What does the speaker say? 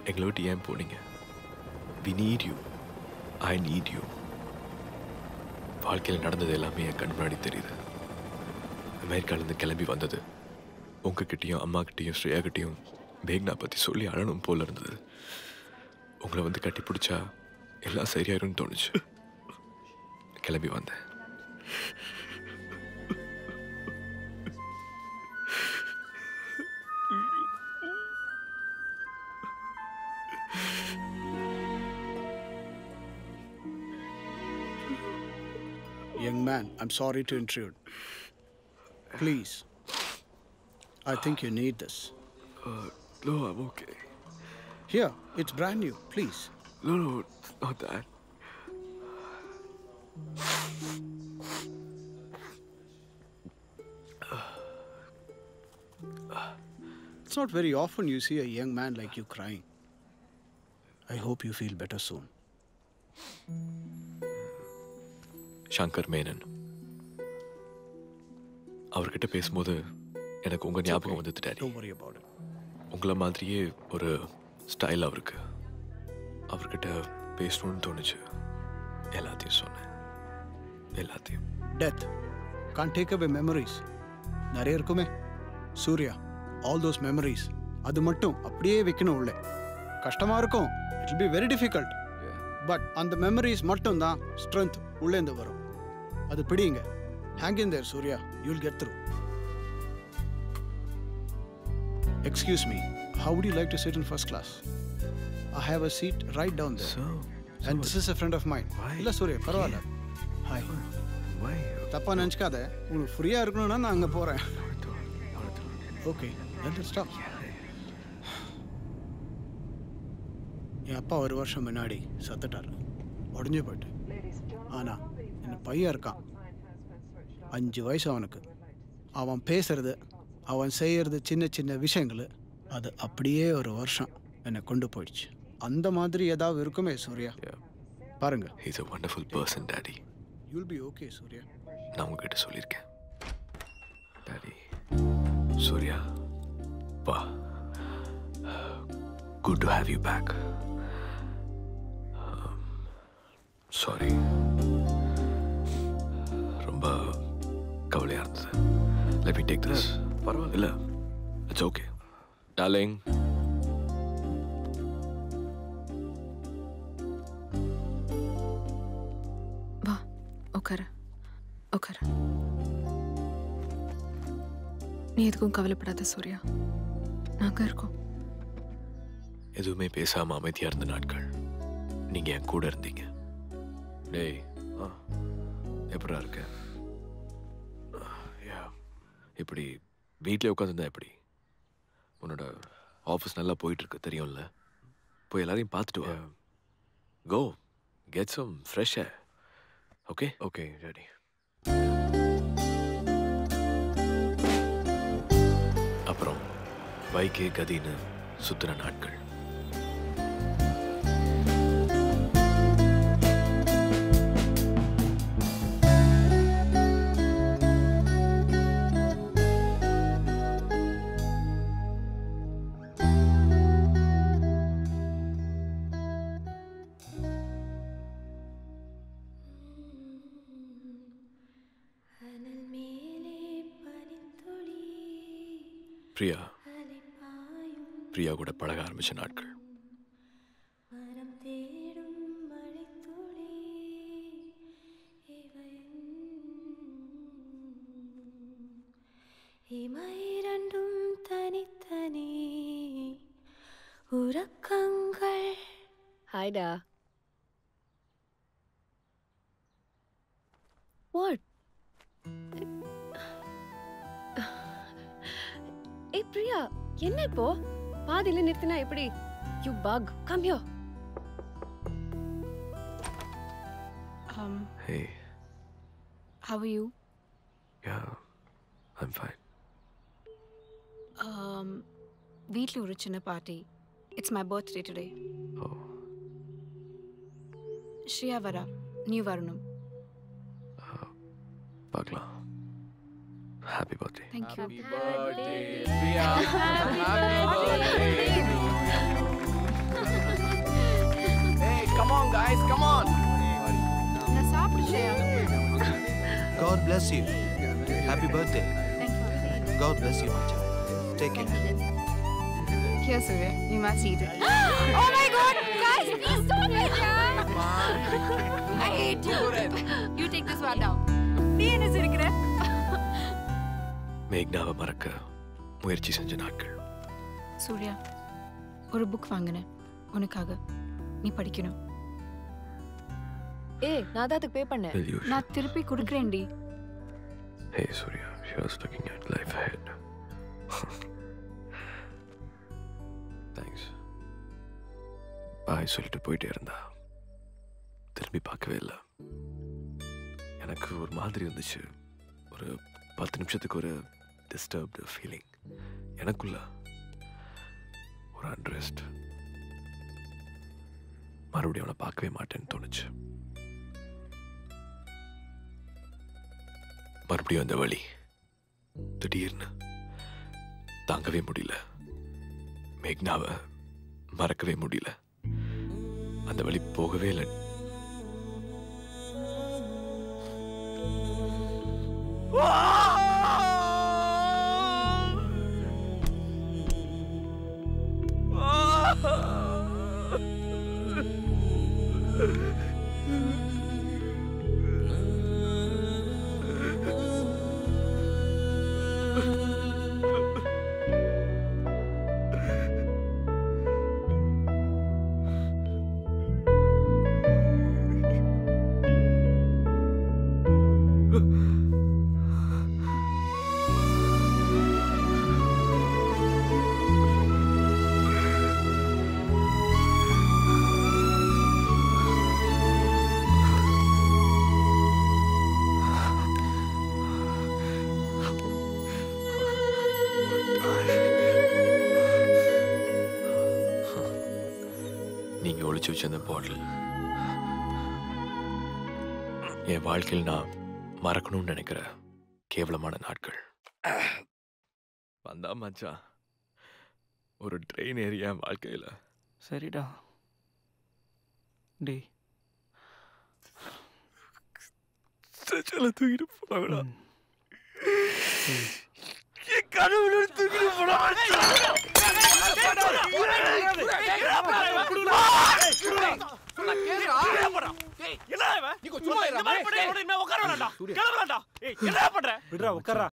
எங்களை விட்டு ஏன் போனீங்க? We need you. I need you. வாழ்க்கையில் நடந்தது எல்லாமே என் கண் முன்னாடி தெரியுது. அமெரிக்காலேருந்து கிளம்பி வந்தது உங்ககிட்டையும் அம்மாக்கிட்டையும் ஸ்ரேயாக்கிட்டையும் மேக்னா பற்றி சொல்லி அழணும் போல இருந்தது. உங்களை வந்து கட்டி பிடிச்சா எல்லாம் சரியாயிரும்னு தோணுச்சு. கிளம்பி வந்தேன். Young man, I'm sorry to intrude. Please. I think you need this. No, I'm okay. Here, it's brand new. Please. No, not that. It's not very often you see a young man like you crying. I hope you feel better soon. Shankar Menon. அவர்கிட்ட பேசும்போது எனக்கு உங்கள் ஞாபகம் வந்தது daddy. Don't worry about it. உங்களை மாதிரியே ஒரு style அவருக்கு. அவர்கிட்ட பேசணும்னு தோணுச்சு. எல்லாத்தையும் சொன்னேன். எல்லாத்தையும். Death can't take away memories. நிறைய இருக்குமே. Surya, all those memories. அது மட்டும் அப்படியே வைக்கணும் உள்ள. கஷ்டமா இருக்கும். It will be very difficult. But அந்த memories மட்டும் தான் strength உள்ளேந்து வரும். அது பிடிங்க. Hang in there, Surya. You'll get through. Excuse me. How would you like to sit in first class? I have a seat right down there. And this is a friend of mine. இல்ல சூர்யா, பரவாயில்ல. Hi. தப்பா நினைச்சுக்காத. உங்களுக்கு ஃப்ரீயா இருக்கணும்னா நான் அங்க போறேன். Okay. Then let's stop. என் அப்பா ஒரு வருஷம் முன்னாடி சத்துட்டார். உடஞ்சு போயிட்டு. ஆனா என் பையன் இருக்கான். 5 வயசு அவனுக்கு. அவன் பேசுறது, அவன் செய்யறது சின்ன சின்ன விஷயங்கள், அது அப்படியே ஒரு வருஷம் என்னை கொண்டு போயிடுச்சு. அந்த மாதிரி ஏதாவது இருக்குமே சூர்யா? பாருங்க. He's a wonderful person, Daddy. You'll be okay, Surya. நான் உங்ககிட்ட சொல்லியிருக்கேன். Daddy. Surya. Pa. Good to have you back. Sorry. ரொம்ப கவலையாக இருந்தது. Let me take this. பரவாயில்ல. இல்லை. It's okay. Darling. வா, உட்கார. உட்கார. நீ எதுக்கும் கவலைப்படாத சூர்யா. நாங்கள் இருக்கோம். எதுவுமே பேசாமல் அமைதியாக இருந்த நாட்கள் நீங்கள் என் கூட இருந்தீங்க. டேய், எப்படா இருக்க? இப்படி வீட்டிலே உட்காந்துருந்தா எப்படி? உன்னோட ஆஃபீஸ் நல்லா போயிட்டுருக்கு தெரியும்ல. போய் எல்லாரையும் பார்த்துட்டு வா. Go get some fresh air. Okay okay ready. அப்புறம் பைக்கே கதின்னு சுற்றுன நாட்கள். பிரியா கூட பழக ஆரம்பிச்ச நாட்கள். இமைரண்டும் தனித்தனி உறக்கங்கள். ஹாய்டா. வாட்? ஏய் பிரியா, என்ன இப்போ பாதியில நிறுத்தினா எப்படி? You buck, come here. Hey. How are you? Yeah, I'm fine. வீட்டில் ஒரு சின்ன party. It's my birthday today. Oh. ஸ்ரீயா வரா, நீ வரணும். பார்க்கலாம். Happy birthday. Thank you. Happy birthday, Priya. Happy birthday. Come on, guys, come on. நான் சாப்பிடுச்சேன். God bless you. Happy birthday. Thank you. God bless you, my child. Take care. Here, Surya. You must eat it. Oh my God, guys, please stop it, yeah. I hate you. You take this one down. நீ என்ன சிரிக்கிற? மேக்னாவை மறக்க முயற்சி செஞ்ச நாட்கள். சூர்யா, ஒரு book வாங்கினேன் உனக்காக. நீ படிக்கணும். ஏய் நான் தான் அதுக்கு பே பண்ணேன். Will you? நான் திருப்பி கொடுக்குறேன்டி. Hey Surya, just looking at life ahead. Thanks. பாய் சொல்லிட்டு போயிட்டே இருந்தா திரும்பி பார்க்கவே இல்லை. எனக்கு ஒரு மாதிரி இருந்துச்சு. ஒரு 10 நிமிஷத்துக்கு ஒரு டிஸ்டர்ப்டு ஃபீலிங் எனக்குள்ள. ஒரு அன்ரெஸ்ட். மறுபடியும் அவனை பார்க்கவே மாட்டேன்னு தோணுச்சு. மறுபடியும் அந்த வலி திடீர்னு தாங்கவே முடியல. மேக்னாவை மறக்கவே முடியல. அந்த வலி போகவே இல்லை. நீங்க ஒளிச்சு வச்ச அந்த பாட்டில் என் வாழ்க்கையில் நான் மறக்கணும்னு நினைக்கிற கேவலமான நாட்கள். வந்தா மச்சான் ஒரு ட்ரெயின் ஏறி என் வாழ்க்கையில். சரிடா. டேய் தூக்கிட்டு போனாங்களா? என் கனவுல தூக்கிட்டு போனாங்க. விட்றா உட்காரா.